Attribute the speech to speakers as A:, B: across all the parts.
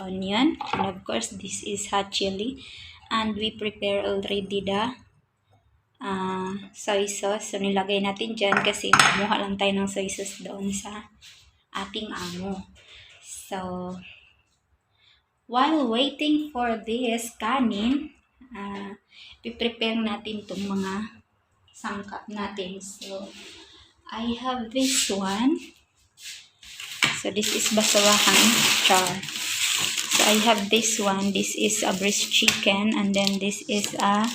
A: onion, and of course this is hot chili, and we prepare already the soy sauce. So nilagay natin dyan kasi kumuha lang tayo ng soy sauce doon sa ating amo. So while waiting for this kanin, piprepare natin itong mga sangkap natin. So I have this one. So this is basurahan char. So I have this one. This is a breast chicken, and then this is a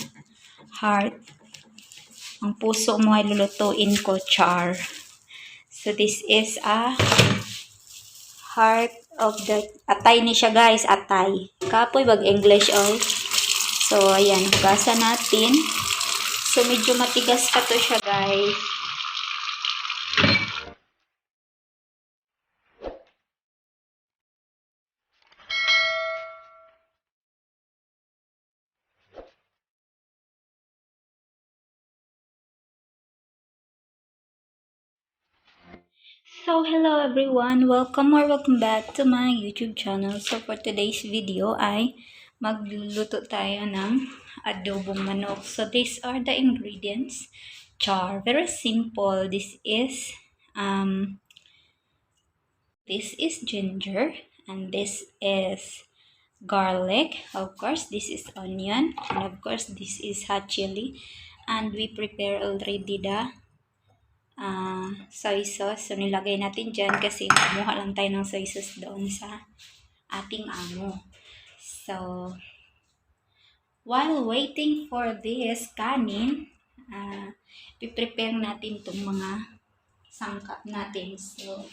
A: heart. Ang puso mo ay lulutuin ko char. So this is a heart of the atay ni siya guys, atay. Kapoy bag English oh. So ayan, hugasan natin. So medyo matigas pa to siya guys. So hello everyone, welcome back to my YouTube channel. So for today's video ay magluluto tayo ng adobong manok. So these are the ingredients. Char, very simple. This is ginger, and this is garlic. Of course, this is onion, and of course this is hot chili. And we prepare already the soy sauce. So nilagay natin dyan kasi kumuha lang tayo ng soy sauce doon sa ating amo. So while waiting for this kanin, piprepare natin itong mga sangkap natin. So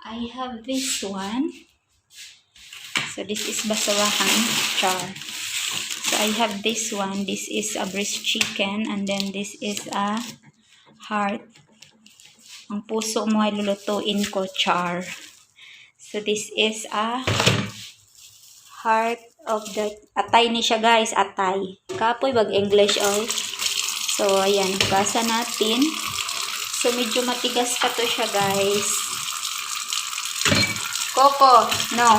A: I have this one. So this is basurahan char. So I have this one. This is a breast chicken, and then this is a heart. Ang puso mo ay lulutuin ko char. So this is a heart of the atay ni siya guys, atay. Kapoy bag English oh. So ayan, hugasan natin. So medyo matigas pa to siya guys. Coco, no.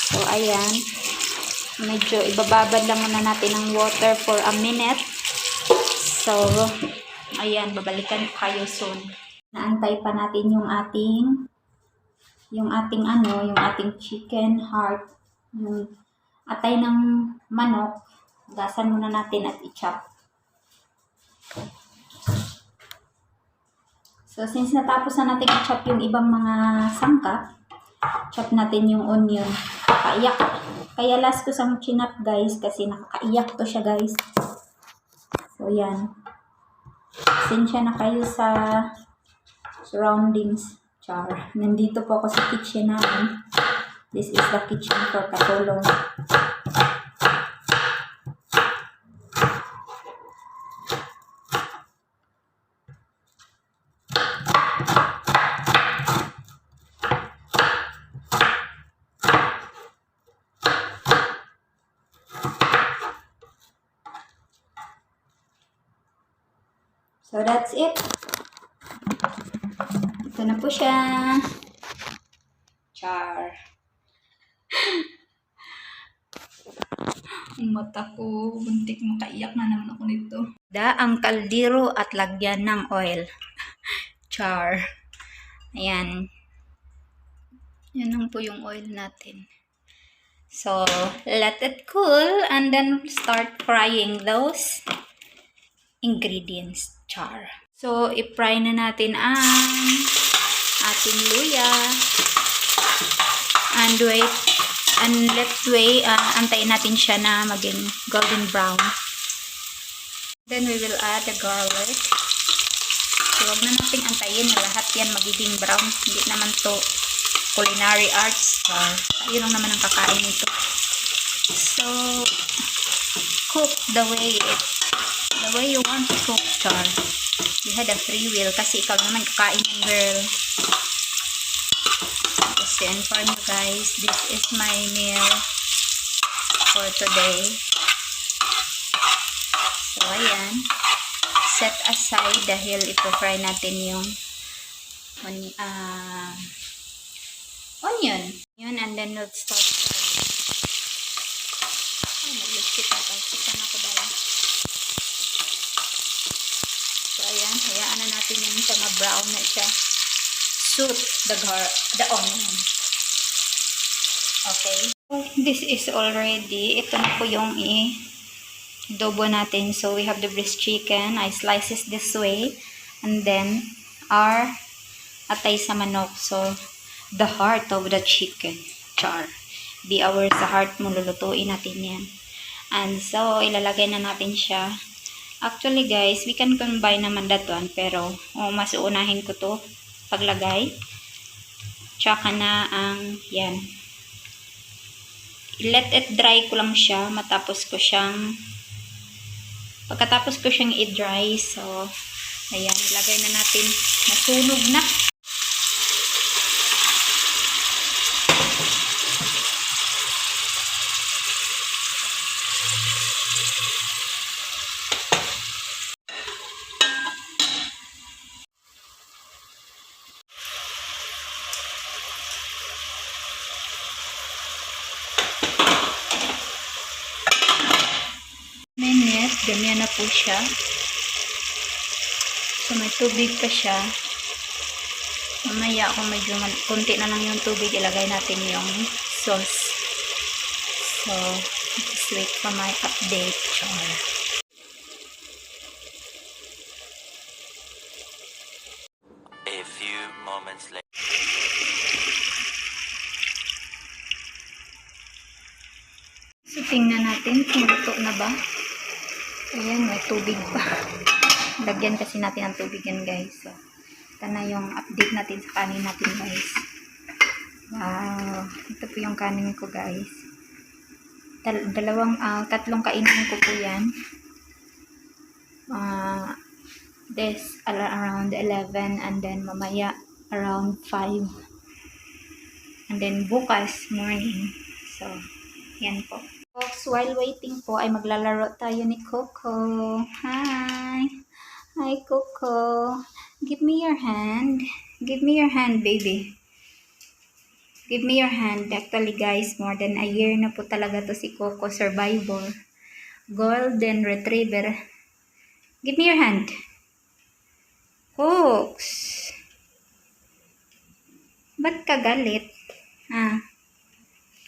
A: So ayan, medyo ibababad lang muna natin ng water for a minute. So, ayan, babalikan ko kayo soon. Naantay pa natin yung ating chicken heart, yung atay ng manok. Gasan muna natin at i-chop. So, since natapos na natin i-chop yung ibang mga sangkap, chop natin yung onion. Nakakaiyak. Kaya last ko sang chinap guys, kasi nakakaiyak to siya guys. So, yan. Pasensya na kayo sa surroundings. Char. Nandito po ako sa kitchen namin. This is the kitchen for Katulong. So, that's it. Ito na po siya. Char. Ang mata ko, buntik makaiyak na naman ako nito. Ang kaldero at lagyan ng oil. Char. Ayan. Yan lang po yung oil natin. So, let it cool and then start frying those ingredients. Char. So, i-fry na natin ang ating luya. And wait. And let's wait. Antayin natin siya na maging golden brown. Then we will add the garlic. So, wag na natin antayin na lahat yan magiging brown. Hindi naman to culinary arts. Tayo lang naman ang kakain nito. So, cook the way you want to cook, char. You had a free will kasi ikaw naman kakain ng girl. Just to inform you guys, this is my meal for today. So, ayan. Set aside dahil ipofry natin yung onion. Yun, and then we'll start frying. Ay, nag-lisip na tayo. Sipan ako dahil. So, ayan. Hayaan na natin yun siya. Ma-brown na siya. Suit the onion. Okay. This is already. Ito na po yung adobo natin. So, we have the breast chicken. I slice it this way. And then, our atay sa manok. So, the heart of the chicken. Char. Be aware sa heart mo, lulutuin natin yan. And so, ilalagay na natin siya. Actually guys, we can combine naman that one. Pero, mas uunahin ko to paglagay. Tsaka na ang, yan. Let it dry ko lang siya. Pagkatapos ko siyang i-dry. So, ayan, ilagay na natin. Nasunog na. Ganyan na po siya. So, may tubig pa siya. Mamaya kung medyo konti na lang yung tubig, ilagay natin yung sauce. So, just wait for my update. Char.
B: A few moments later.
A: So, tingnan natin kung luto na ba. Ayan, may tubig pa. Lagyan kasi natin ang tubig yan, guys. So, ito na yung update natin sa kanin natin, guys. Wow. Ito po yung kanin ko, guys. Tatlong kainin ko po yan. This around 11 and then mamaya around 5. And then bukas morning. So, yan po. Folks, while waiting po ay maglalaro tayo ni Coco. Hi! Hi, Coco. Give me your hand. Give me your hand, baby. Give me your hand. Actually, guys, more than a year na po talaga to si Coco. Survival. Golden Retriever. Give me your hand. Folks. Ba't ka galit?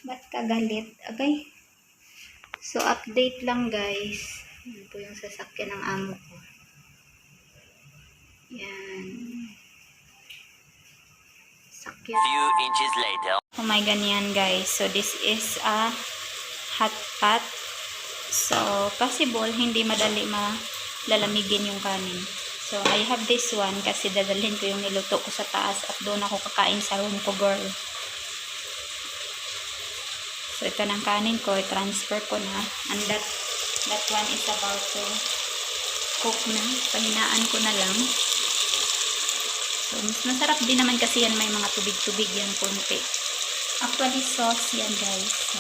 A: Ba't ka galit? Okay. So, update lang, guys. Yan po yung sasakyan ng amo ko. Yan. Sakyan.
B: Few inches later.
A: Oh my ganyan, guys. So, this is a hot pot. So, possible, hindi madali malalamigin yung kanin. So, I have this one kasi dadalhin ko yung niluto ko sa taas at doon ako kakain sa room ko, girl. So, ito ng kanin ko, i-transfer ko na. And that one is about to cook na. Pahinaan ko na lang. So, mas masarap din naman kasi yan, may mga tubig-tubig yan, konti. Actually, sauce yan, guys. So,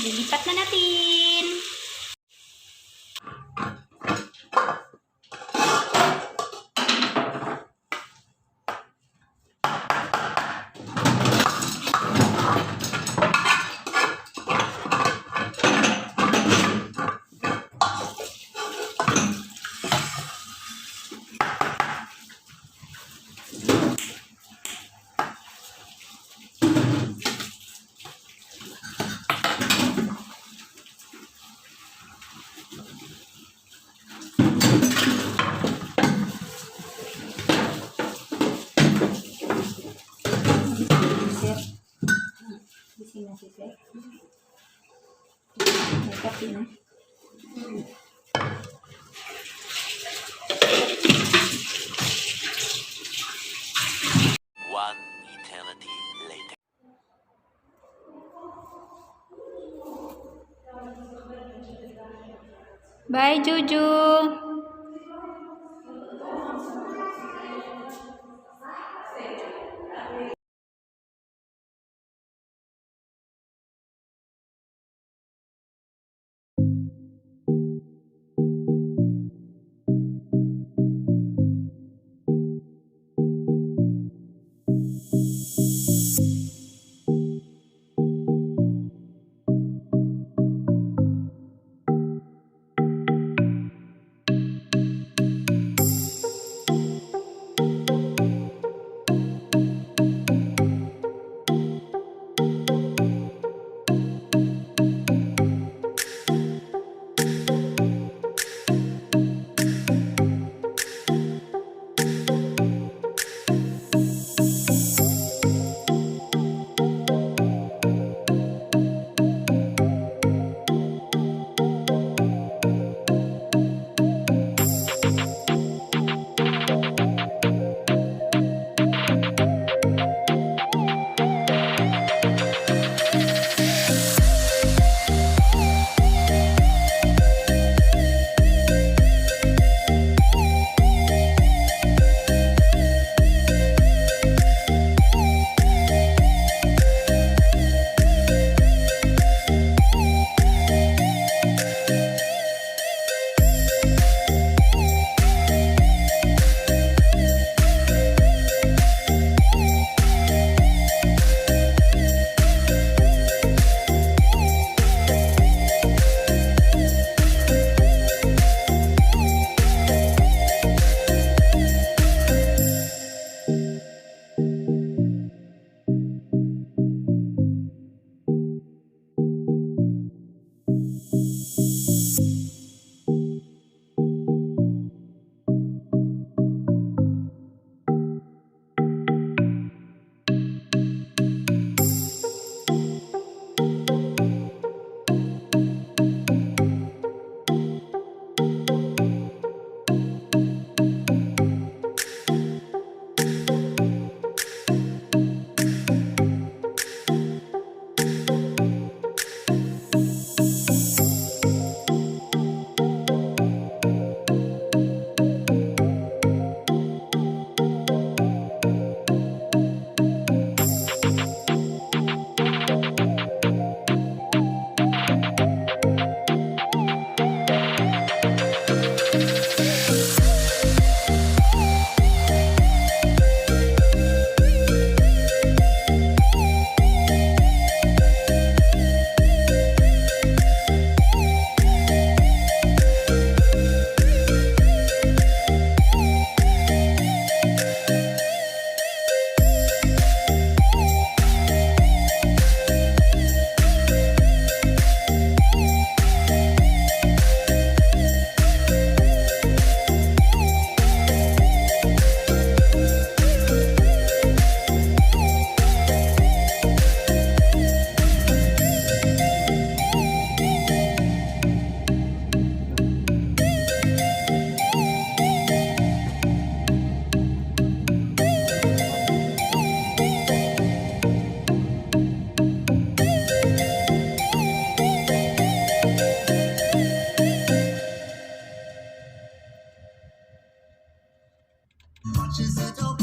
A: lilipat na natin. Gising na si Sir. May kape na.
B: One eternity later.
A: Bye, Juju!
C: Much is it